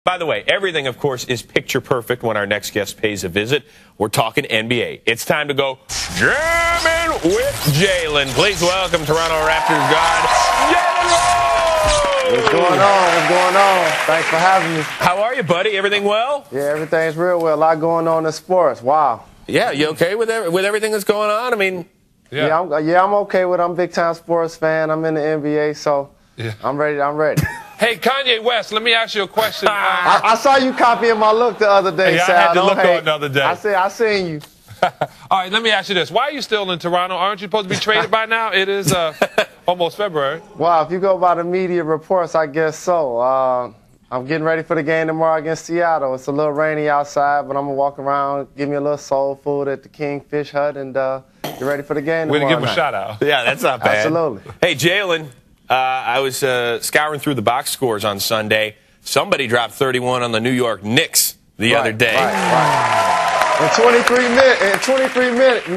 By the way, everything, of course, is picture perfect when our next guest pays a visit. We're talking NBA. It's time to go jamming with Jalen. Please welcome Toronto Raptors guard, Jalen Rose. What's going on? What's going on? Thanks for having me. How are you, buddy? Everything well? Yeah, everything's real well. A lot going on in sports. Wow. Yeah, you okay with everything that's going on? I mean, yeah, I'm okay with it. I'm a big-time sports fan. I'm in the NBA, so I'm ready. Hey, Kanye West, let me ask you a question. I saw you copying my look the other day, I Sal. had to look on the other day. I seen you. All right, let me ask you this. Why are you still in Toronto? Aren't you supposed to be traded by now? It is almost February. Wow, if you go by the media reports, I guess so. I'm getting ready for the game tomorrow against Seattle. It's a little rainy outside, but I'm going to walk around, give me a little soul food at the Kingfish Hut, and get ready for the game tomorrow Way to give him night. a shout out. yeah, that's not bad. Absolutely. Hey, Jalen, I was scouring through the box scores on Sunday. Somebody dropped 31 on the New York Knicks the other day. Right. In 23 minutes.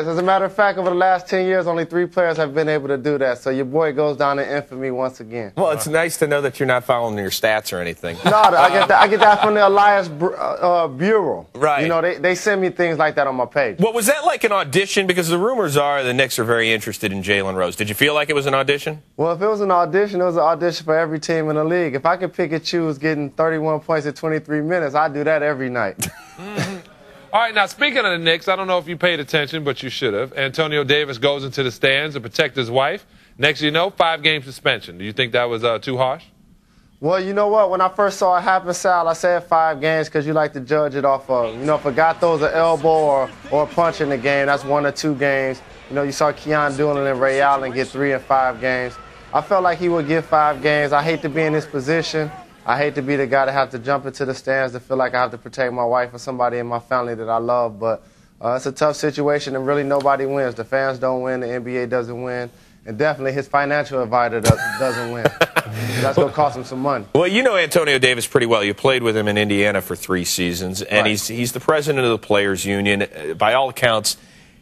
As a matter of fact, over the last 10 years, only 3 players have been able to do that. So your boy goes down in infamy once again. Well, it's nice to know that you're not following your stats or anything. No, I get that from the Elias Bureau. Right. You know, they send me things like that on my page. Well, was that like an audition? Because the rumors are the Knicks are very interested in Jalen Rose. Did you feel like it was an audition? Well, if it was an audition, it was an audition for every team in the league. If I could pick and choose getting 31 points in 23 minutes, I'd do that every night. All right, now, speaking of the Knicks, I don't know if you paid attention, but you should have. Antonio Davis goes into the stands to protect his wife. Next you know, 5-game suspension. Do you think that was too harsh? Well, you know what? When I first saw it happen, Sal, I said 5 games because you like to judge it off of, you know, if a guy throws an elbow or a punch in the game, that's 1 or 2 games. You know, you saw Keon Doolan and Ray Allen get 3 and 5 games. I felt like he would get 5 games. I hate to be in this position. I hate to be the guy to have to jump into the stands to feel like I have to protect my wife or somebody in my family that I love. But it's a tough situation, and really nobody wins. The fans don't win. The NBA doesn't win. And definitely his financial advisor doesn't win. That's going to cost him some money. Well, you know Antonio Davis pretty well. You played with him in Indiana for 3 seasons, and he's the president of the Players Union. By all accounts,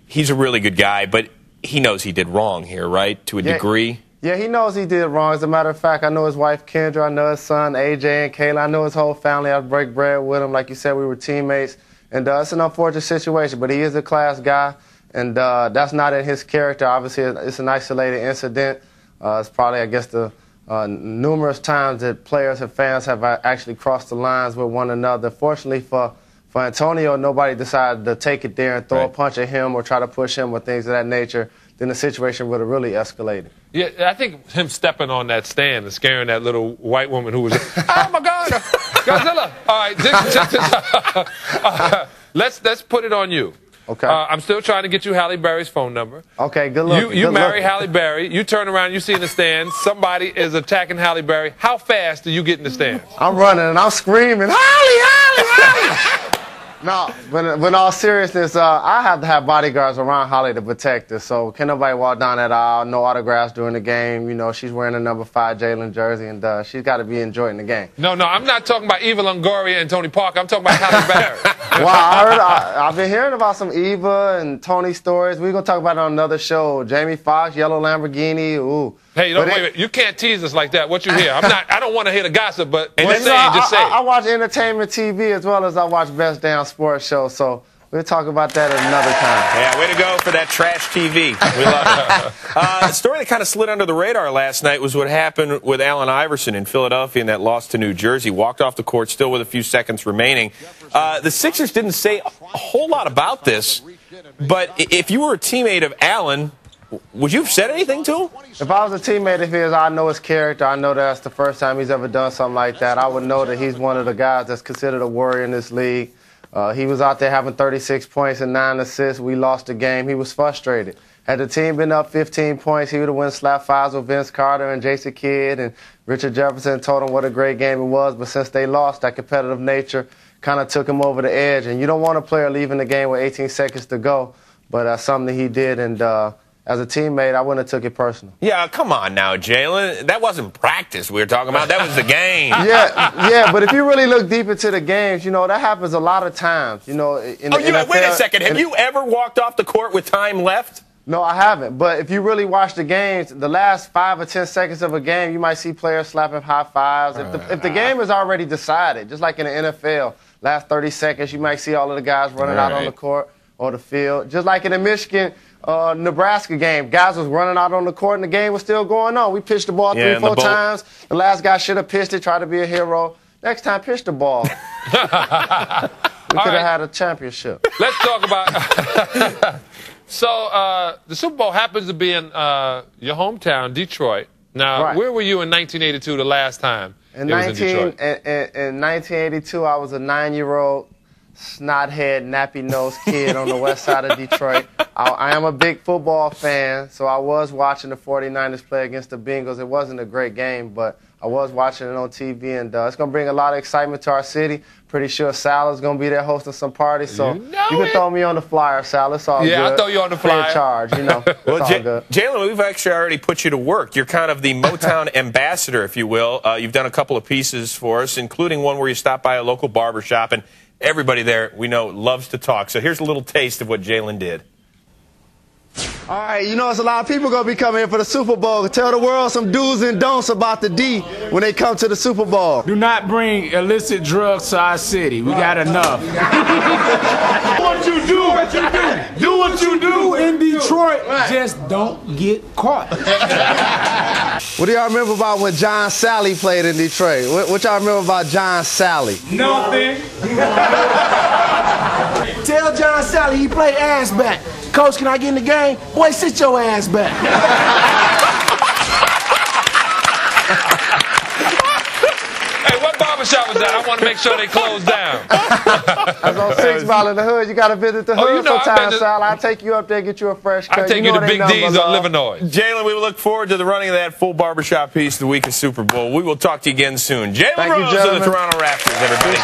he's a really good guy, but he knows he did wrong here, right, to a degree? Yeah, he knows he did wrong. As a matter of fact, I know his wife, Kendra. I know his son, AJ and Kayla. I know his whole family. I break bread with him. Like you said, we were teammates. And it's an unfortunate situation, but he is a class guy, and that's not in his character. Obviously, it's an isolated incident. It's probably, I guess, the numerous times that players and fans have actually crossed the lines with one another. Fortunately for Antonio, nobody decided to take it there and throw a punch at him or try to push him or things of that nature. Then the situation would have really escalated. Yeah, I think him stepping on that stand and scaring that little white woman who was, oh, my God, Godzilla. All right, let's put it on you. Okay. I'm still trying to get you Halle Berry's phone number. Okay, good luck. You marry Halle Berry. You turn around, you see in the stands, somebody is attacking Halle Berry. How fast do you get in the stands? I'm running and I'm screaming, Halle! No, but in all seriousness, I have to have bodyguards around Holly to protect her. So can nobody walk down that aisle, no autographs during the game. You know, she's wearing a number 5 Jalen jersey, and she's got to be enjoying the game. No, I'm not talking about Eva Longoria and Tony Parker. I'm talking about Halle Berry. Well, I've been hearing about some Eva and Tony stories. We're going to talk about it on another show. Jamie Foxx, yellow Lamborghini, ooh. Hey, wait, you can't tease us like that. What you hear? I don't want to hear the gossip, but just say it. I watch entertainment TV as well as I watch Best Damn Sports Show, so we'll talk about that at another time. Yeah, way to go for that trash TV. We love it. A story that kind of slid under the radar last night was what happened with Allen Iverson in Philadelphia in that loss to New Jersey. Walked off the court still with a few seconds remaining. The Sixers didn't say a whole lot about this, but if you were a teammate of Allen, would you have said anything to him? If I was a teammate of his, I know his character. I know that's the first time he's ever done something like that. I would know that he's one of the guys that's considered a warrior in this league. He was out there having 36 points and 9 assists. We lost the game. He was frustrated. Had the team been up 15 points, he would have went slap fives with Vince Carter and Jason Kidd and Richard Jefferson, told him what a great game it was. But since they lost, that competitive nature kind of took him over the edge. And you don't want a player leaving the game with 18 seconds to go. But that's something he did, and as a teammate, I wouldn't have took it personal. Yeah, come on now, Jalen. That wasn't practice we were talking about. That was the game. Yeah, but if you really look deep into the games, you know, that happens a lot of times. You know, wait a second. Have you ever walked off the court with time left? No, I haven't. But if you really watch the games, the last 5 or 10 seconds of a game, you might see players slapping high fives. If the game is already decided, just like in the NFL, last 30 seconds, you might see all of the guys running out on the court or the field. Just like in the Michigan Nebraska game, guys was running out on the court and the game was still going on. We pitched the ball 3-4 times. The last guy should have pitched it, tried to be a hero. Next time, pitch the ball. We could have had a championship. Let's talk about. So the Super Bowl happens to be in your hometown, Detroit. Now, where were you in 1982 the last time in it was in Detroit? In 1982, I was a 9-year-old snot-head, nappy-nosed kid on the west side of Detroit. I am a big football fan, so I was watching the 49ers play against the Bengals. It wasn't a great game, but I was watching it on TV, and it's going to bring a lot of excitement to our city. Pretty sure Sal's going to be there hosting some parties, so you can throw me on the flyer, Sal. It's all good. Yeah, I'll throw you on the flyer. In charge, you know. Well, it's all good. Jalen, we've actually already put you to work. You're kind of the Motown ambassador, if you will. You've done a couple of pieces for us, including one where you stopped by a local barbershop, and everybody there, we know, loves to talk. So here's a little taste of what Jalen did. All right, you know, it's a lot of people going to be coming in for the Super Bowl. Tell the world some do's and don'ts about the D when they come to the Super Bowl. Do not bring illicit drugs to our city. We got enough. What you do, do what you do in Detroit. Just don't get caught. What do y'all remember about when John Sally played in Detroit? What y'all remember about John Sally? Nothing. Tell John Sally he play ass back. Coach, can I get in the game? Boy, sit your ass back. Hey, what barbershop was that? I want to make sure they close down. I was on 6 Mile in the Hood. You got to visit the hood sometime, Sal. I'll take you up there, get you a fresh cut. I'll take you to Big D's on Livernois. Jalen, we look forward to the running of that full barbershop piece the week of Super Bowl. We will talk to you again soon. Jalen Rose of the Toronto Raptors, everybody.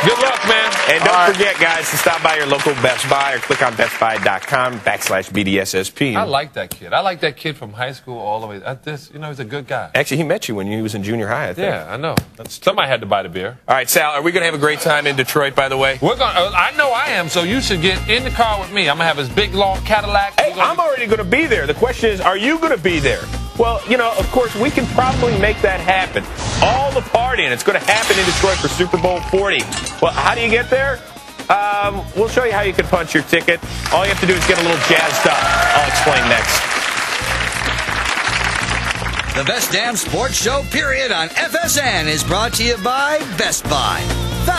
Good luck, man. And don't forget, guys, to stop by your local Best Buy or click on bestbuy.com/BDSSP. I like that kid. I like that kid from high school all the way. You know, he's a good guy. Actually, he met you when he was in junior high, I think. Yeah, I know. Somebody had to buy the beer. All right, Sal, are we going to have a great time in Detroit, by the way? I know I am, so you should get in the car with me. I'm going to have his big, long Cadillac. Hey, I'm already going to be there. The question is, are you going to be there? Well, you know, of course, we can probably make that happen. All the partying, it's going to happen in Detroit for Super Bowl 40. Well, how do you get there? We'll show you how you can punch your ticket. All you have to do is get a little jazzed up. I'll explain next. The Best Damn Sports Show, period, on FSN is brought to you by Best Buy.